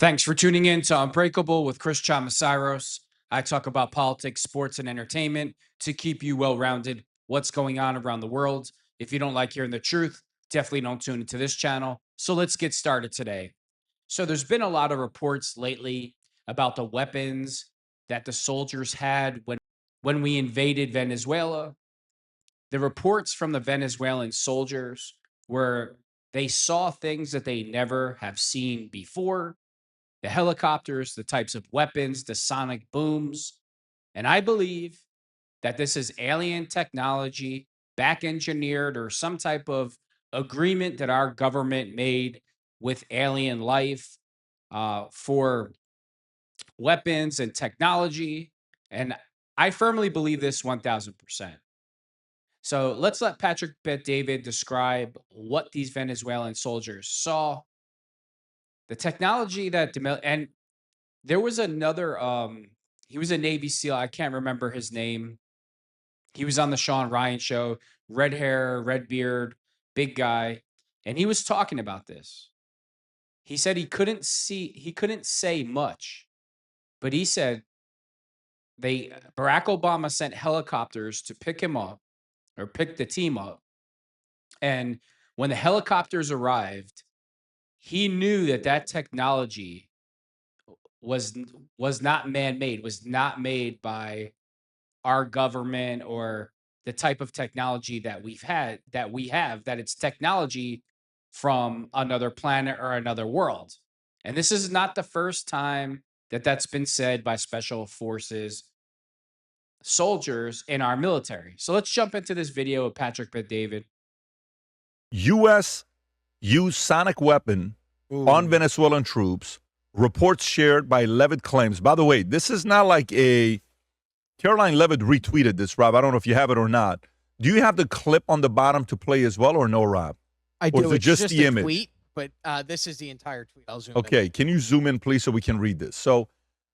Thanks for tuning in to Unbreakable with Chris Chamasiros. I talk about politics, sports, and entertainment to keep you well rounded. What's going on around the world? If you don't like hearing the truth, definitely don't tune into this channel. So let's get started today. So there's been a lot of reports lately about the weapons that the soldiers had when we invaded Venezuela. The reports from the Venezuelan soldiers were they saw things that they never have seen before, the helicopters, the types of weapons, the sonic booms. And I believe that this is alien technology, back engineered, or some type of agreement that our government made with alien life for weapons and technology. And I firmly believe this 1000%. So let's let Patrick Bet David describe what these Venezuelan soldiers saw, the technology that and there was another he was a Navy SEAL. I can't remember his name. He was on the Sean Ryan show, red hair, red beard, big guy, and he was talking about this. He said he couldn't say much, but he said Barack Obama sent helicopters to pick him up or pick the team up. And when the helicopters arrived, he knew that technology was not man-made, was not made by our government or the type of technology that we have, that it's technology from another planet or another world. And this is not the first time that that's been said by special forces soldiers in our military. So let's jump into this video of Patrick Bet David. U.S. used sonic weapon on Venezuelan troops. Reports shared by Levitt claims. By the way, this is not like Caroline Levitt retweeted this, Rob. I don't know if you have it or not. Do you have the clip on the bottom to play as well or no, Rob? I do. Or is it just the image? Tweet, but this is the entire tweet. I'll zoom in. Okay, can you zoom in, please, so we can read this? So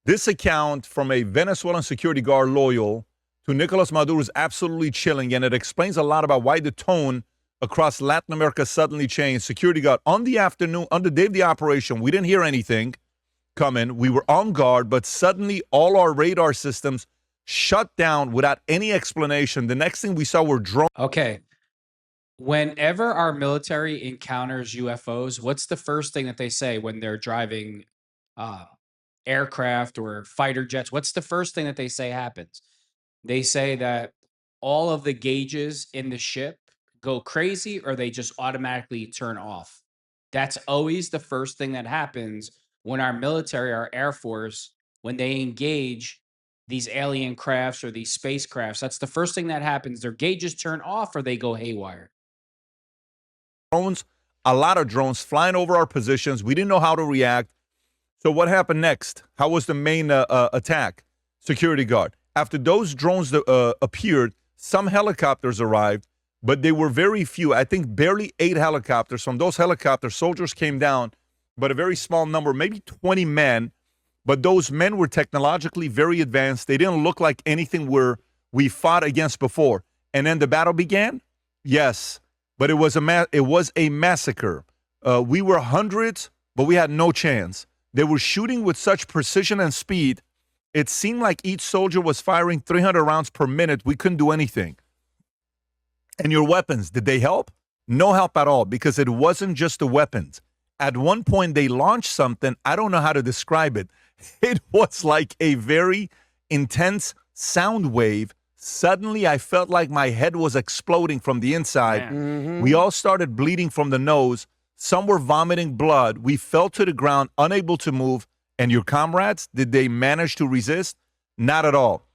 this account from a Venezuelan security guard loyal to Nicolas Maduro is absolutely chilling, and it explains a lot about why the tone across Latin America suddenly changed. Security guard, on the afternoon, on the day of the operation, we didn't hear anything coming. We were on guard, but suddenly all our radar systems shut down without any explanation. The next thing we saw were drones. Okay. Whenever our military encounters UFOs, what's the first thing that they say when they're driving aircraft or fighter jets? What's the first thing that they say happens? They say that all of the gauges in the ship go crazy or they just automatically turn off. That's always the first thing that happens when our military, our Air Force, when they engage these alien crafts or these spacecrafts. That's the first thing that happens. Their gauges turn off or they go haywire. Drones, a lot of drones flying over our positions. We didn't know how to react. So what happened next? How was the main attack? Security guard. After those drones appeared, some helicopters arrived, but they were very few. I think barely 8 helicopters. From those helicopters, soldiers came down, but a very small number, maybe 20 men. But those men were technologically very advanced. They didn't look like anything we fought against before. And then the battle began? Yes, but it was a massacre. We were hundreds, but we had no chance. They were shooting with such precision and speed. It seemed like each soldier was firing 300 rounds per minute. We couldn't do anything. And your weapons, did they help? No help at all, because it wasn't just the weapons. At one point, they launched something. I don't know how to describe it. It was like a very intense sound wave. Suddenly, I felt like my head was exploding from the inside. Mm-hmm. We all started bleeding from the nose. Some were vomiting blood. We fell to the ground, unable to move. And your comrades, did they manage to resist? Not at all.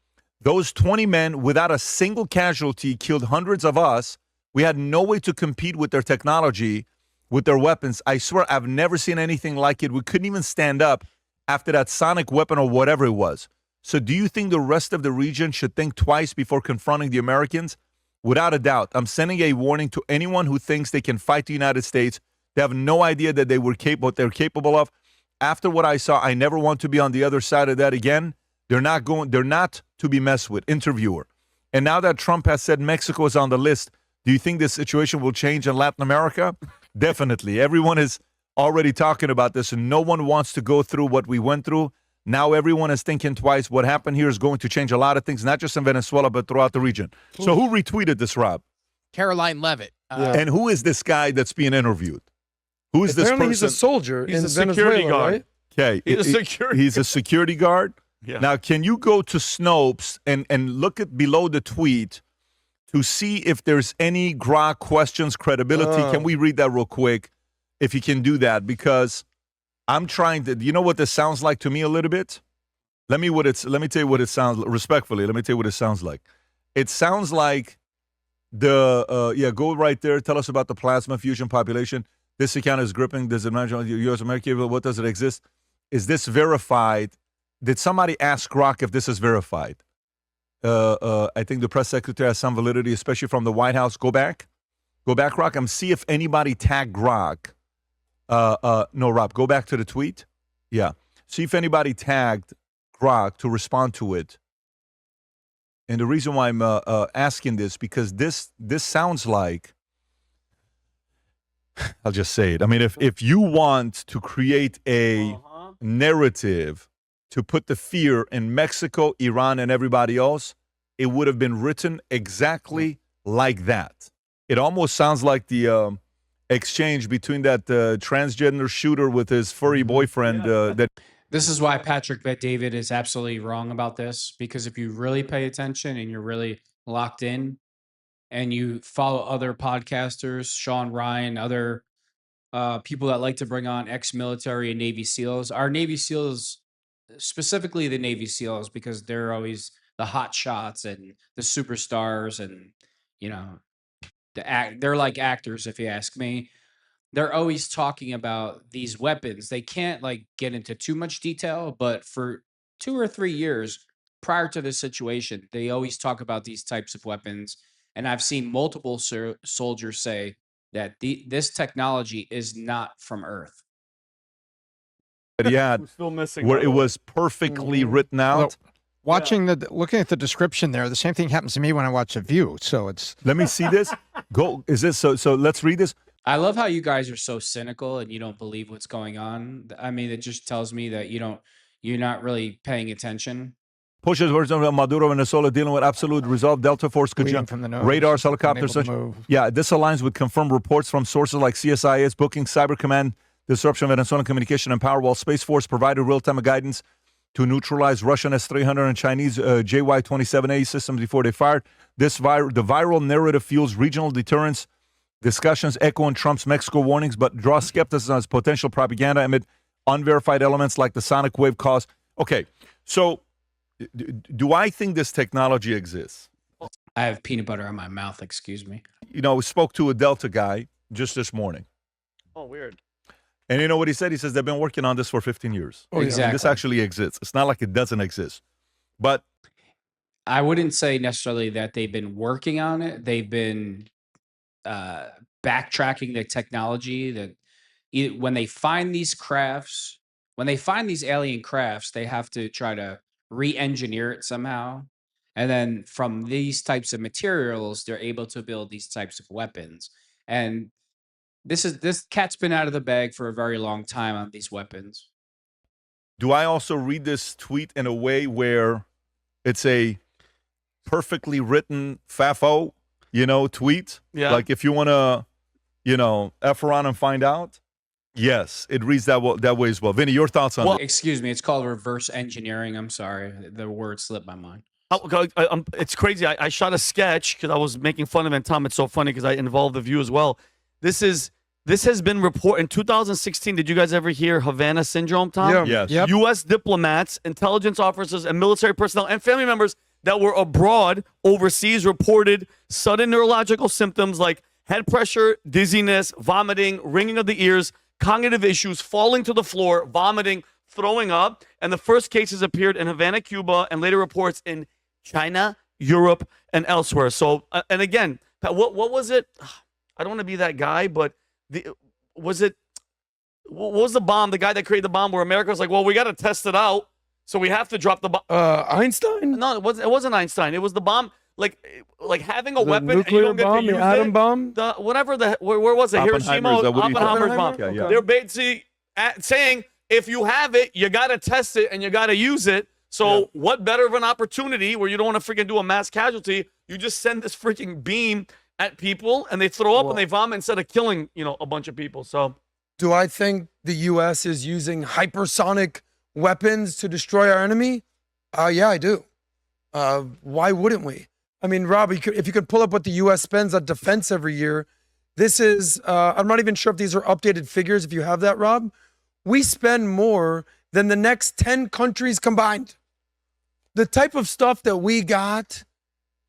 Those 20 men, without a single casualty, killed hundreds of us. We had no way to compete with their technology, with their weapons. I swear I've never seen anything like it. We couldn't even stand up after that sonic weapon or whatever it was. So do you think the rest of the region should think twice before confronting the Americans? Without a doubt. I'm sending a warning to anyone who thinks they can fight the United States. They have no idea that what they're capable of. After what I saw, I never want to be on the other side of that again. They're not to be messed with. Interviewer. And now that Trump has said Mexico is on the list, do you think this situation will change in Latin America? Definitely. Everyone is already talking about this, and no one wants to go through what we went through. Now everyone is thinking twice. What happened here is going to change a lot of things, not just in Venezuela, but throughout the region. So who retweeted this, Rob? Caroline Levitt. And who is this guy that's being interviewed? Who is this person? Apparently he's a soldier He's in a security Venezuela, guard. right? Okay. He's a security guard? Yeah. Now, can you go to Snopes and look at below the tweet to see if there's any Grok questions, credibility? Can we read that real quick if you can do that? Because I'm trying to, you know what this sounds like to me a little bit? Let me tell you what it sounds, respectfully, let me tell you what it sounds like. It sounds like go right there. Tell us about the plasma fusion population. This account is gripping. Does it mention U.S. American? What does it exist? Is this verified? Did somebody ask Grok if this is verified? I think the press secretary has some validity, especially from the White House. Go back, Grok, and see if anybody tagged Grok. No, Rob, go back to the tweet. Yeah, see if anybody tagged Grok to respond to it. And the reason why I'm asking this, because this sounds like, I'll just say it. I mean, if you want to create a narrative to put the fear in Mexico, Iran, and everybody else, it would have been written exactly like that. It almost sounds like the exchange between that transgender shooter with his furry boyfriend. This is why Patrick Bet-David is absolutely wrong about this, because if you really pay attention and you're really locked in and you follow other podcasters, Sean Ryan, other people that like to bring on ex-military and Navy SEALs, our Navy SEALs, specifically the Navy SEALs, because they're always the hot shots and the superstars, and they're like actors, if you ask me. They're always talking about these weapons. They can't get into too much detail, but for 2 or 3 years prior to this situation, they always talk about these types of weapons. And I've seen multiple soldiers say that this technology is not from Earth. That he had, We're still missing where it was perfectly written out. Looking at the description there, the same thing happens to me when I watch The View. So it's. Let me see this. Go. Is this so? So let's read this. I love how you guys are so cynical and you don't believe what's going on. I mean, it just tells me that you're not really paying attention. Pushes words of Manduro, Venezuela dealing with absolute resolve. Delta Force could jump from the nose, radars, helicopters. unable to move. Yeah, this aligns with confirmed reports from sources like CSIS, Booking, Cyber Command, disruption of Venezuelan communication and power, while Space Force provided real-time guidance to neutralize Russian S-300 and Chinese JY-27A systems before they fired. The viral narrative fuels regional deterrence discussions, echoing Trump's Mexico warnings, but draw skepticism as potential propaganda amid unverified elements like the sonic wave cause. Okay, so do I think this technology exists? I have peanut butter on my mouth, excuse me. We spoke to a Delta guy just this morning. Oh, weird. And you know what he said? He says they've been working on this for 15 years. Oh, exactly. This actually exists. It's not like it doesn't exist. But I wouldn't say necessarily that they've been working on it. They've been backtracking the technology that when they find these crafts, when they find these alien crafts, they have to try to re-engineer it somehow. And then from these types of materials, they're able to build these types of weapons. And this cat's been out of the bag for a very long time on these weapons. do I also read this tweet in a way where it's a perfectly written FAFO, tweet? Yeah. Like if you want to, F around and find out? Yes, it reads that way as well. Vinny, your thoughts on Well, that? excuse me, it's called reverse engineering. I'm sorry, the word slipped my mind. It's crazy. I shot a sketch because I was making fun of it. And Tom, it's so funny because I involved the View as well. This has been reported in 2016. Did you guys ever hear Havana syndrome, Tom? Yeah. Yes. Yep. U.S. diplomats, intelligence officers, and military personnel and family members that were abroad overseas reported sudden neurological symptoms like head pressure, dizziness, vomiting, ringing of the ears, cognitive issues, falling to the floor, vomiting, throwing up. And the first cases appeared in Havana, Cuba, and later reports in China, Europe, and elsewhere. So, and again, what was it? I don't want to be that guy, but what was the bomb? The guy that created the bomb where America was like, well, we got to test it out, so we have to drop the bomb. Einstein? No, it wasn't Einstein. It was the bomb like having a The weapon and you nuclear don't get to bomb, use the atom it. bomb. The whatever the where was it? Hiroshima, Oppenheimer's bomb. Yeah. They're basically saying if you have it, you got to test it and you got to use it. So what better of an opportunity where you don't want to freaking do a mass casualty? You just send this freaking beam at people and they throw up and they vomit instead of killing, a bunch of people. So Do I think the U.S. is using hypersonic weapons to destroy our enemy? Yeah, I do. Why wouldn't we? I mean, Rob, if you could pull up what the U.S. spends on defense every year, this is, I'm not even sure if these are updated figures, if you have that, Rob. We spend more than the next 10 countries combined. The type of stuff that we got,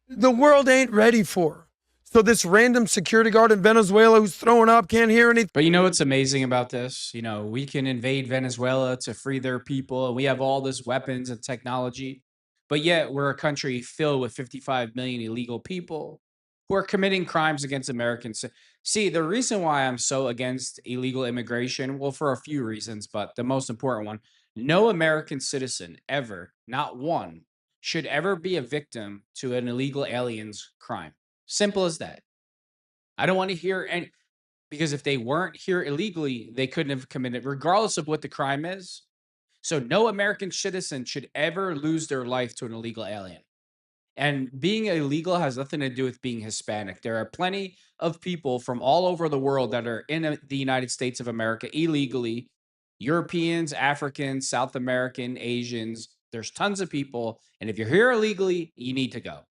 the world ain't ready for. So this random security guard in Venezuela who's throwing up, can't hear anything. But you know what's amazing about this? We can invade Venezuela to free their people, and we have all this weapons and technology, but yet we're a country filled with 55 million illegal people who are committing crimes against Americans. See, the reason why I'm so against illegal immigration, well, for a few reasons, but the most important one, no American citizen ever, not one, should ever be a victim to an illegal alien's crime. Simple as that. I don't want to hear any, because if they weren't here illegally, they couldn't have committed, regardless of what the crime is. So no American citizen should ever lose their life to an illegal alien. And being illegal has nothing to do with being Hispanic. There are plenty of people from all over the world that are in the United States of America illegally. Europeans, Africans, South American, Asians. There's tons of people. And if you're here illegally, you need to go.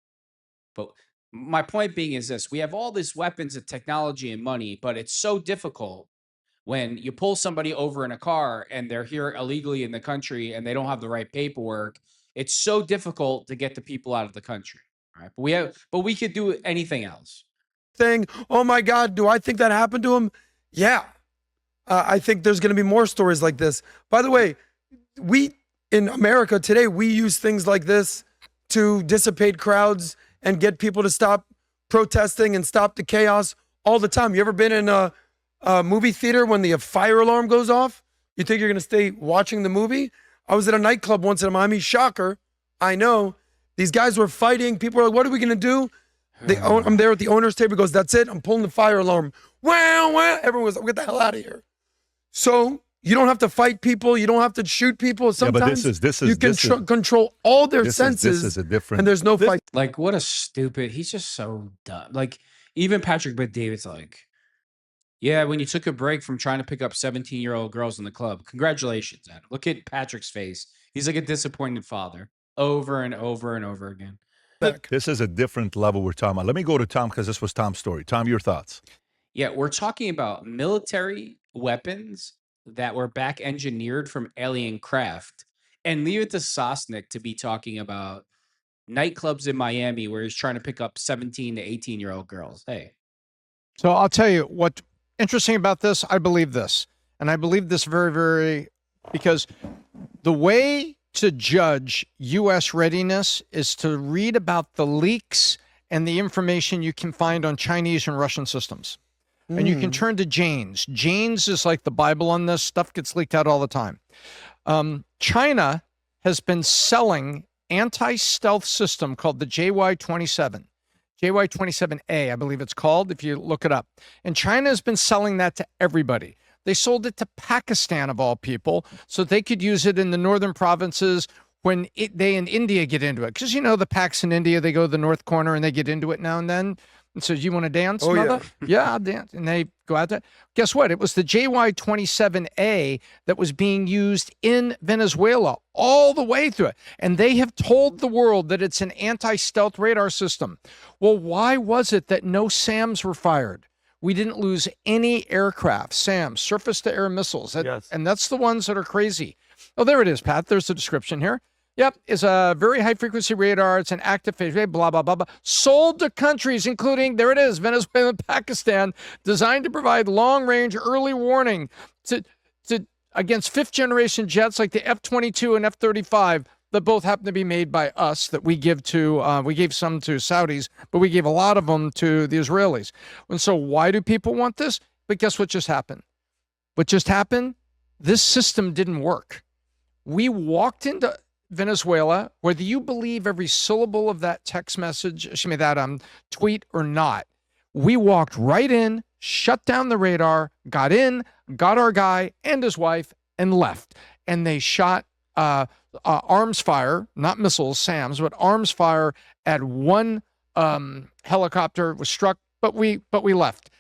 But my point being is this: we have all these weapons and technology and money, but it's so difficult when you pull somebody over in a car and they're here illegally in the country and they don't have the right paperwork. It's so difficult to get the people out of the country. All right. But we could do anything else. Oh my God, do I think that happened to him? Yeah. I think there's going to be more stories like this. By the way, we in America today, we use things like this to dissipate crowds and get people to stop protesting and stop the chaos all the time. You ever been in a movie theater when the fire alarm goes off? You think you're going to stay watching the movie? I was at a nightclub once in Miami. Shocker. I know. These guys were fighting. People were like, what are we going to do? I'm there at the owner's table. He goes, that's it. I'm pulling the fire alarm. Wow. Everyone was like, get the hell out of here. So you don't have to fight people. You don't have to shoot people. Sometimes you can control all their senses. This is a different. And there's no fight. Like, what a stupid. He's just so dumb. Like, even Patrick Bet-David's like, yeah, when you took a break from trying to pick up 17-year-old girls in the club, congratulations, Adam. Look at Patrick's face. He's like a disappointed father over and over and over again. This is a different level we're talking about. Let me go to Tom because this was Tom's story. Tom, your thoughts? Yeah, we're talking about military weapons that were back engineered from alien craft, and leave it to Sosnick to be talking about nightclubs in Miami where he's trying to pick up 17 to 18-year-old girls. Hey. So I'll tell you what interesting about this. I believe this, and I believe this very, very, because the way to judge U.S. readiness is to read about the leaks and the information you can find on Chinese and Russian systems. And you can turn to Jane's. Jane's is like the Bible on this. Stuff gets leaked out all the time. China has been selling anti-stealth system called the JY-27. JY-27A, I believe it's called, if you look it up. And China has been selling that to everybody. They sold it to Pakistan, of all people, so they could use it in the northern provinces when they in India get into it. Because, the Paks in India, they go to the north corner and they get into it now and then. And says, you want to dance, mother? Yeah, I'll dance. And they go out there. Guess what? It was the JY-27A that was being used in Venezuela all the way through it. And they have told the world that it's an anti-stealth radar system. Well, why was it that no SAMs were fired? We didn't lose any aircraft, SAMs, surface-to-air missiles. Yes. And that's the ones that are crazy. Oh, there it is, Pat. There's the description here. Yep, it's a very high-frequency radar. It's an active phase, blah, blah, blah, blah. Sold to countries, including, there it is, Venezuela and Pakistan, designed to provide long-range early warning against fifth-generation jets like the F-22 and F-35 that both happen to be made by us, that we give to, we gave some to Saudis, but we gave a lot of them to the Israelis. And so why do people want this? But guess what just happened? What just happened? This system didn't work. We walked into Venezuela, whether you believe every syllable of that text message, that tweet or not, we walked right in, shut down the radar, got in, got our guy and his wife, and left. And they shot arms fire, not missiles, SAMs, but arms fire at one helicopter was struck, but we left.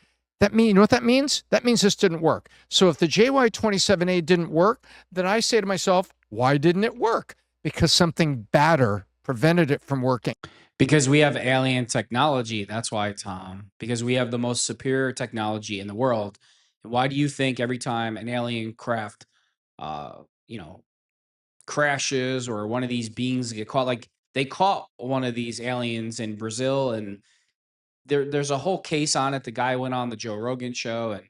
You know what that means? That means this didn't work. So if the JY-27A didn't work, then I say to myself, why didn't it work? Because something badder prevented it from working. Because we have alien technology. That's why, Tom. Because we have the most superior technology in the world. And why do you think every time an alien craft, crashes or one of these beings get caught, like they caught one of these aliens in Brazil, and there's a whole case on it. The guy went on the Joe Rogan show, and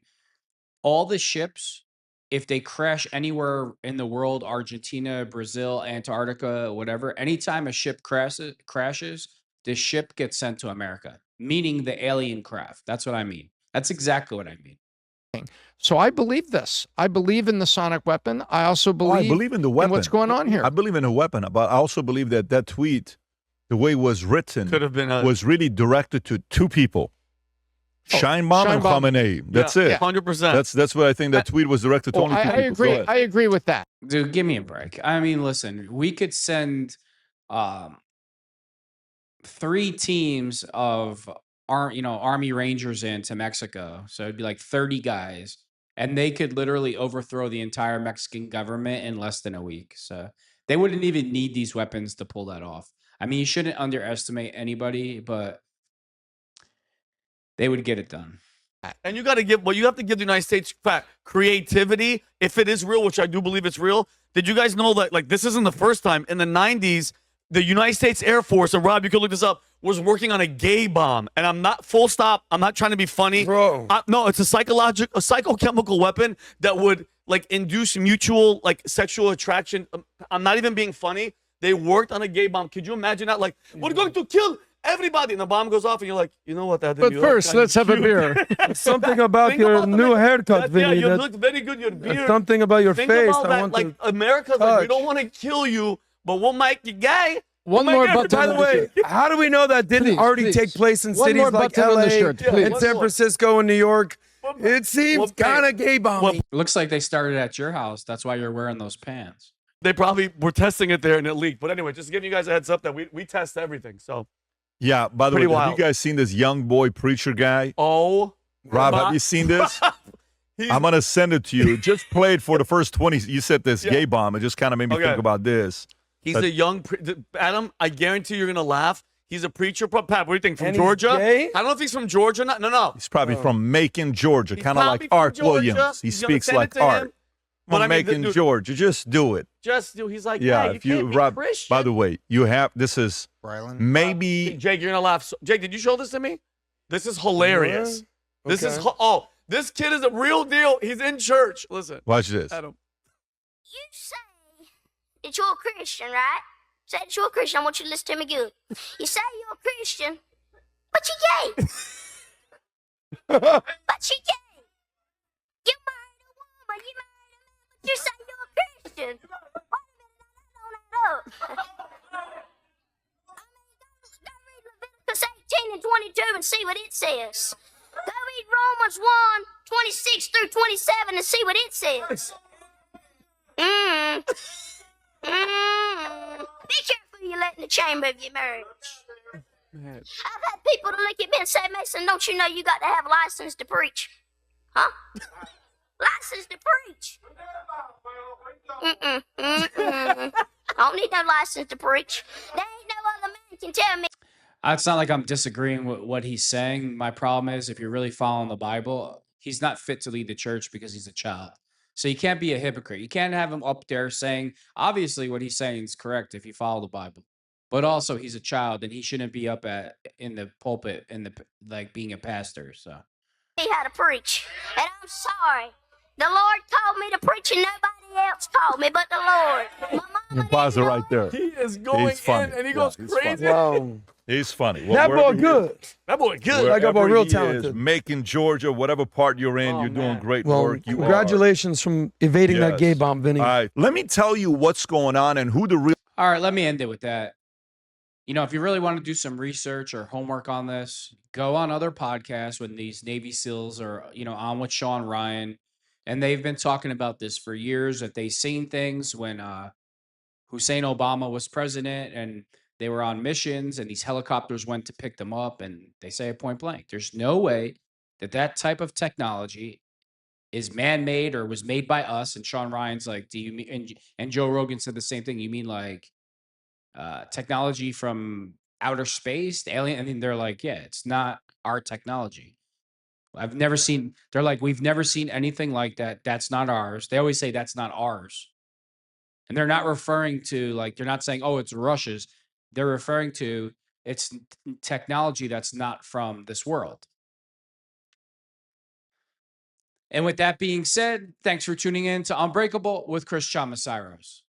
all the ships, if they crash anywhere in the world, Argentina, Brazil, Antarctica, whatever, anytime a ship crashes, the ship gets sent to America, meaning the alien craft. That's what I mean. That's exactly what I mean. So I believe this. I believe in the sonic weapon. I also believe, I believe in the weapon. what's going on here. I believe in the weapon, but I also believe that that tweet, the way it was written, Could have been was really directed to two people. Sheinbaum and Khamenei. That's it. 100%. That's what I think that tweet was directed to. Only two I people. agree. Go ahead. I agree with that. Dude, give me a break. I mean, listen, we could send 3 teams of Army Rangers into Mexico. So it'd be like 30 guys, and they could literally overthrow the entire Mexican government in less than a week. So they wouldn't even need these weapons to pull that off. I mean, you shouldn't underestimate anybody, but they would get it done. And you got to you have to give the United States creativity, if it is real, which I do believe it's real. Did you guys know that, like, this isn't the first time? In the 90s, the United States Air Force, and Rob, you can look this up, was working on a gay bomb. And I'm not, full stop, I'm not trying to be funny. Bro. No, it's a psychochemical weapon that would, like, induce mutual, like, sexual attraction. I'm not even being funny. They worked on a gay bomb. Could you imagine that? Like, we're going to kill everybody, and the bomb goes off, and you're like, you know what? That But first, let's have a beer. Something about your new haircut, Yeah, Vinny. you look very good. Your beard. Something about your Think face. about I that. want Like, to America's like, we touch. don't want to kill you, but we'll make you gay. One more button. By the way, how do we know that didn't Please, already please. take place in One cities more like button on LA the shirt, please. and San Francisco and New York? It seems kind of gay bombing. It looks like they started at your house. That's why you're wearing those pants. They probably were testing it there and it leaked. But anyway, just giving you guys a heads up that we test everything. So, Yeah. By the way, Pretty have wild. you guys seen this young boy preacher guy? oh, Rob, my- have you seen this? he's- I'm gonna send it to you. Just play it for the first 20. You said this Yeah. gay bomb. It just kind of made me Okay. think about this. he's a young Adam. I guarantee you're gonna laugh. He's a preacher. Pat, what do you think? From And he's Georgia? gay? I don't know if he's from Georgia. No. He's probably from Macon, Georgia, He's kind of probably like from Art Georgia. Williams. He He's gonna speaks send it like to Art. him. But From I mean, Macon, dude, Georgia. Just do it. just dude, he's like, Yeah, hey, you if you can't be Rob. Christian. By the way, you have this is maybe Jake, you're gonna laugh. Jake, did you show this to me? This is hilarious. This is this kid is a real deal. He's in church. Listen, watch this. Adam. You say that you're a Christian, right? Say that you're a Christian. I want you to listen to me good. You say you're a Christian, but you're gay. But you're gay. You married a woman, you married a man, but you say you're a Christian. Wait a minute, I don't add up. I mean, go read Leviticus 18 and 22 and see what it says. Go read Romans 1, 26 through 27 and see what it says. Be careful who you let in the chamber of your marriage. I've had people to look at me and say, Mason, don't you know you got to have license to preach? Huh? License to preach? I don't need no license to preach. There ain't no other man can tell me. It's not like I'm disagreeing with what he's saying. My problem is, if you're really following the Bible, he's not fit to lead the church because he's a child. So you can't be a hypocrite. You can't have him up there saying, obviously what he's saying is correct if you follow the Bible. But also he's a child and he shouldn't be up in the pulpit being a pastor. So He had to preach. And I'm sorry. The Lord called me to preach and nobody else called me but the Lord. My You mama pause it didn't right know there. He is going He's funny. in and he Yeah, goes he's crazy. Wow. He's funny. That boy wherever he good. is- That boy good. Like, that boy wherever real he is, talented. Macon, Georgia, whatever part you're in, Oh, you're doing man. great Well, work. You congratulations from evading that Yes. gay bomb, Vinny. All right, let me tell you what's going on and who the real All right, let me end it with that. You know, if you really want to do some research or homework on this, go on other podcasts when these Navy SEALs are, on with Sean Ryan. And they've been talking about this for years, that they've seen things when Hussein Obama was president and they were on missions and these helicopters went to pick them up. And they say it point blank, there's no way that that type of technology is man-made or was made by us. And Sean Ryan's like, do you mean, and Joe Rogan said the same thing. You mean like technology from outer space, the alien? I mean, they're like, yeah, it's not our technology. I've never seen, they're like, we've never seen anything like that. That's not ours. They always say that's not ours. And they're not referring to, like, they're not saying, oh, it's Russia's. They're referring to it's technology that's not from this world. And with that being said, thanks for tuning in to Unbreakable with Chris Chamasiros.